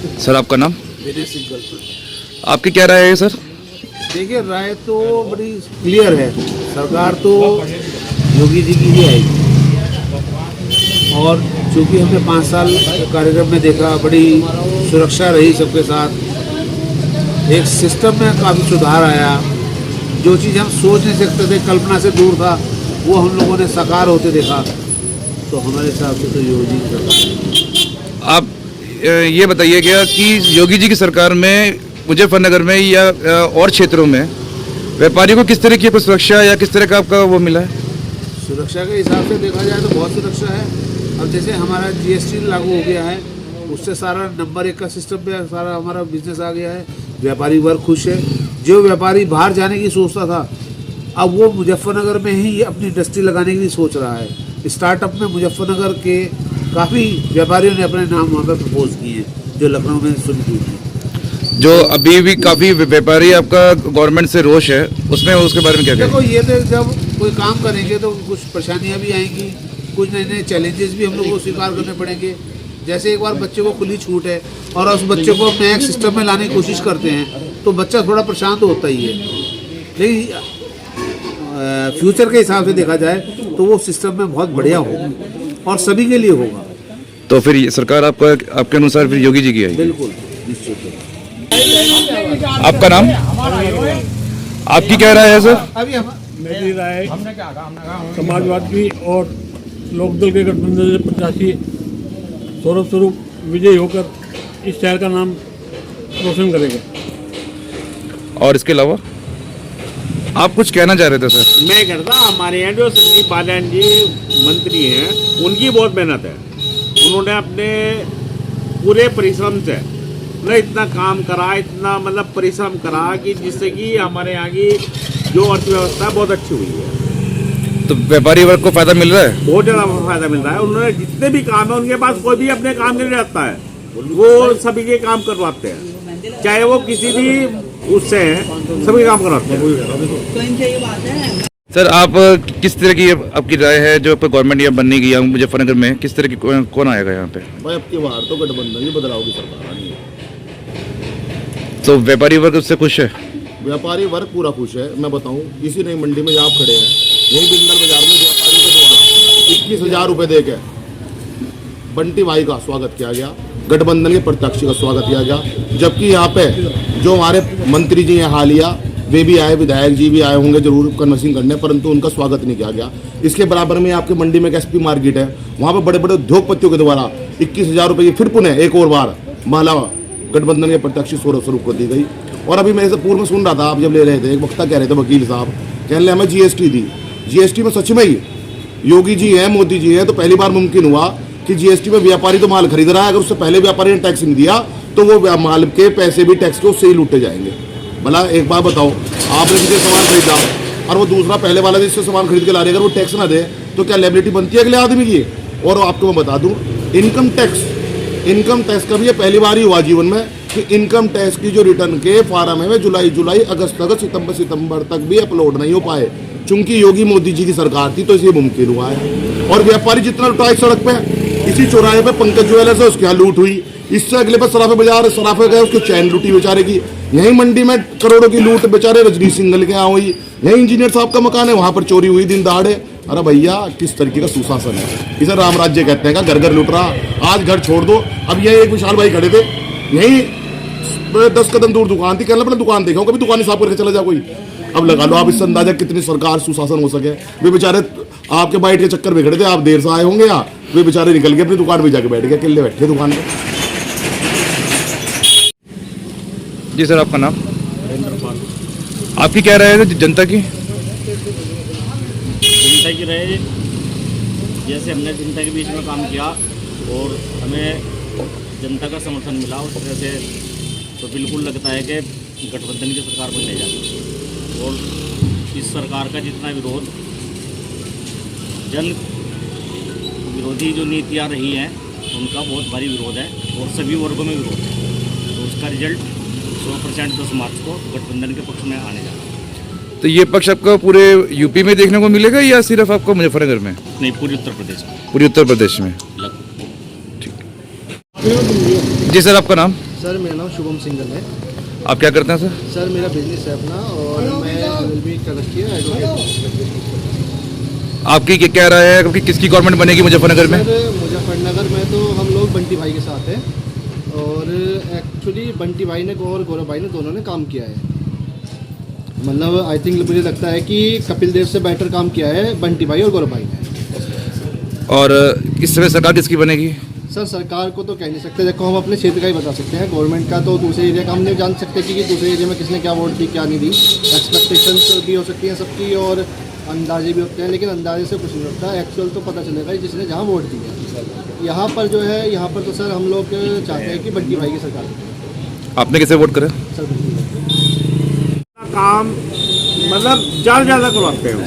Sir आपका नाम? विनय सिंह गलपुर। आपकी क्या राय है सर? देखिए, राय तो बड़ी क्लियर है। सरकार तो योगी जी की ही आएगी, और चूँकि हमने 5 साल कार्यक्रम में देखा, बड़ी सुरक्षा रही सबके साथ, एक सिस्टम में काफ़ी सुधार आया। जो चीज़ हम सोच नहीं सकते थे, कल्पना से दूर था, वो हम लोगों ने साकार होते देखा। तो हमारे हिसाब से तो योगी जी की सरकार। आप ये बताइए क्या कि योगी जी की सरकार में मुजफ्फरनगर में या और क्षेत्रों में व्यापारियों को किस तरह की सुरक्षा या किस तरह का आपका वो मिला है? सुरक्षा के हिसाब से देखा जाए तो बहुत सुरक्षा है। अब जैसे हमारा जीएसटी लागू हो गया है, उससे सारा नंबर 1 का सिस्टम पे सारा हमारा बिजनेस आ गया है। व्यापारी वर्ग खुश है। जो व्यापारी बाहर जाने की सोचता था, अब वो मुजफ्फरनगर में ही अपनी इंडस्ट्री लगाने की सोच रहा है। स्टार्टअप में मुजफ्फरनगर के काफ़ी व्यापारियों ने अपने नाम वहाँ पर प्रपोज किए हैं, जो लखनऊ में शुरू हुई थी। जो अभी भी काफ़ी व्यापारी आपका गवर्नमेंट से रोष है, उसमें उसके बारे में क्या देखो, कहेंगे? ये तो जब कोई काम करेंगे तो कुछ परेशानियाँ भी आएंगी, कुछ नए नए चैलेंजेस भी हम लोग को स्वीकार करने पड़ेंगे। जैसे एक बार बच्चे को खुली छूट है और उस बच्चे को अपने एक सिस्टम में लाने की कोशिश करते हैं, तो बच्चा थोड़ा परेशान तो होता ही है। लेकिन फ्यूचर के हिसाब से देखा जाए तो वो सिस्टम में बहुत बढ़िया होगा और सभी के लिए होगा। तो फिर ये सरकार आपके अनुसार फिर योगी जी की आएगी? बिल्कुल, निश्चित। आपका नाम? आपकी क्या राय है सर? अभी हम मेरी राय समाजवाद की और लोकदल के गठबंधन से प्रत्याशी सौरभ स्वरूप विजयी होकर इस शहर का नाम रोशन करेगा। और इसके अलावा आप कुछ कहना चाह रहे थे सर? मैं कहता, हमारे यहाँ जो संदीप बालन जी मंत्री हैं, उनकी बहुत मेहनत है। उन्होंने अपने पूरे परिश्रम से मतलब इतना काम करा, इतना मतलब परिश्रम करा कि जिससे कि हमारे यहाँ की जो अर्थव्यवस्था बहुत अच्छी हुई है। तो व्यापारी वर्ग को फायदा मिल रहा है? बहुत ज़्यादा फायदा मिल रहा है। उन्होंने जितने भी काम है, उनके पास कोई भी अपने काम नहीं रहता है, वो सभी के काम करवाते हैं, चाहे वो किसी भी उससे हैं, सभी काम करवाते हैं। सर आप किस तरह की आपकी राय है जो गवर्नमेंट यहाँ बनने की मुजफ्फरनगर में, किस तरह की कौन आएगा यहाँ पे? भाई अब की बार तो गठबंधन ही बदलाव की सरकार आनी है। तो व्यापारी वर्ग उससे खुश है? व्यापारी वर्ग पूरा खुश है। मैं बताऊं, इसी नई मंडी में आप खड़े हैं, यही बिंदर बाजार में व्यापारी के द्वारा 21,000 रुपये दे के बंटी भाई का स्वागत किया गया, गठबंधन के प्रत्याशी का स्वागत किया गया। जबकि यहाँ पे जो हमारे मंत्री जी हैं हालिया, वे भी आए, विधायक जी भी आए होंगे जरूर कन्वर्सिंग करने, परंतु उनका स्वागत नहीं किया गया। इसके बराबर में आपके मंडी में एक एसपी मार्केट है, वहाँ पे बड़े बड़े उद्योगपतियों के द्वारा 21,000 रुपये की फिर पुनः एक और बार माला गठबंधन के प्रत्याशी सौरभ स्वरूप को दी गई। और अभी मैं इसे पूर्व में सुन रहा था, आप जब ले रहे थे, एक वक्ता कह रहे थे, वकील साहब कहने लगे हमें जीएसटी दी। जीएसटी में सच में ही योगी जी हैं, मोदी जी हैं, तो पहली बार मुमकिन हुआ कि जीएसटी में व्यापारी तो माल खरीद रहा है, अगर उससे पहले व्यापारी ने टैक्स नहीं दिया तो वो माल के पैसे भी टैक्स के उससे ही लूटे जाएंगे। भला एक बात बताओ, आपने जिससे सामान खरीदा और वो दूसरा पहले वाला जिससे सामान खरीद के ला रही है, अगर वो टैक्स ना दे तो क्या लायबिलिटी बनती है अगले आदमी की? और आपको मैं बता दूं, इनकम टैक्स का भी ये पहली बार ही हुआ जीवन में कि इनकम टैक्स की जो रिटर्न के फार्म है जुलाई अगस्त सितंबर तक भी अपलोड नहीं हो पाए, चूंकि योगी मोदी जी की सरकार थी तो इसे मुमकिन हुआ है। और व्यापारी जितना लुटा है सड़क पे, इसी चौराहे पे पंकज ज्वेलर्स है, उसके यहाँ लूट हुई। इससे अगले पर सराफे बाजार सराफे गए, उसकी चैन लूटी बेचारे की। यही मंडी में करोड़ों की लूट बेचारे रजनी सिंगल के यहाँ हुई। यही इंजीनियर साहब का मकान है, वहां पर चोरी हुई दिन दहाड़े। अरे भैया, किस तरीके का सुशासन है, इसे राम राज्य कहते हैं। घर घर लूट रहा, आज घर छोड़ दो। अब ये एक विशाल भाई खड़े थे, यही 10 कदम दूर दुकान थी, कहना अपना दुकान देखा, कभी दुकान साफ करके चला जा कोई। अब लगा लो आप इससे अंदाजा कितनी सरकार सुशासन हो सके। वे बेचारे आपके बाइट के चक्कर में खड़े थे, आप देर से आए होंगे यहाँ, वे बेचारे निकल गए अपनी दुकान पे जाके बैठ गए, किले बैठे दुकान पे। जी सर, आपका नाम? आपकी क्या राय है जनता की? जनता की राय, जैसे हमने जनता के बीच में काम किया और हमें जनता का समर्थन मिला, उस तरह से तो बिल्कुल लगता है कि गठबंधन की सरकार बनने जाए। और इस सरकार का जितना विरोध, जन विरोधी जो नीतियाँ रही हैं, उनका बहुत भारी विरोध है और सभी वर्गों में विरोध है। तो उसका रिजल्ट 100% 10 मार्च को गठबंधन के पक्ष में आने जा रहा है। तो ये पक्ष आपको पूरे यूपी में देखने को मिलेगा या सिर्फ आपको मुजफ्फरनगर में? नहीं, पूरी उत्तर प्रदेश में। पूरी उत्तर प्रदेश में। लगभग। ठीक। जी सर, आपका नाम? सर मेरा नाम शुभम सिंगल है। आप क्या करते हैं सर? सर मेरा बिजनेस है अपना और मैं LLB कर रखी है एडवोकेट। आपकी क्या राय है कि किसकी गवर्नमेंट बनेगी मुजफ्फरनगर में? सर मुजफ्फरनगर में तो हम लोग बंटी भाई के साथ हैं और एक्चुअली बंटी भाई ने और गौरव भाई ने दोनों ने काम किया है। मतलब आई थिंक मुझे लगता है कि कपिल देव से बेटर काम किया है बंटी भाई और गौरव भाई ने। और इस समय सरकार किसकी बनेगी? सर सरकार को तो कह नहीं सकते, देखो हम अपने क्षेत्र का ही बता सकते हैं। गवर्नमेंट का तो दूसरे एरिया का हम नहीं जान सकते कि दूसरे एरिया में किसने क्या वोट दी क्या नहीं दी। एक्सपेक्टेशंस भी हो सकती हैं सबकी और अंदाजे भी होते हैं, लेकिन अंदाजे से कुछ नहीं होता। एक्चुअल तो पता चलेगा जिसने जहाँ वोट दी है। यहाँ पर जो है यहाँ पर तो सर हम लोग चाहते हैं कि बंटी भाई की सरकार। आपने किसे वोट करा? सर बंटी भाई। काम मतलब ज़्यादा करवाते हैं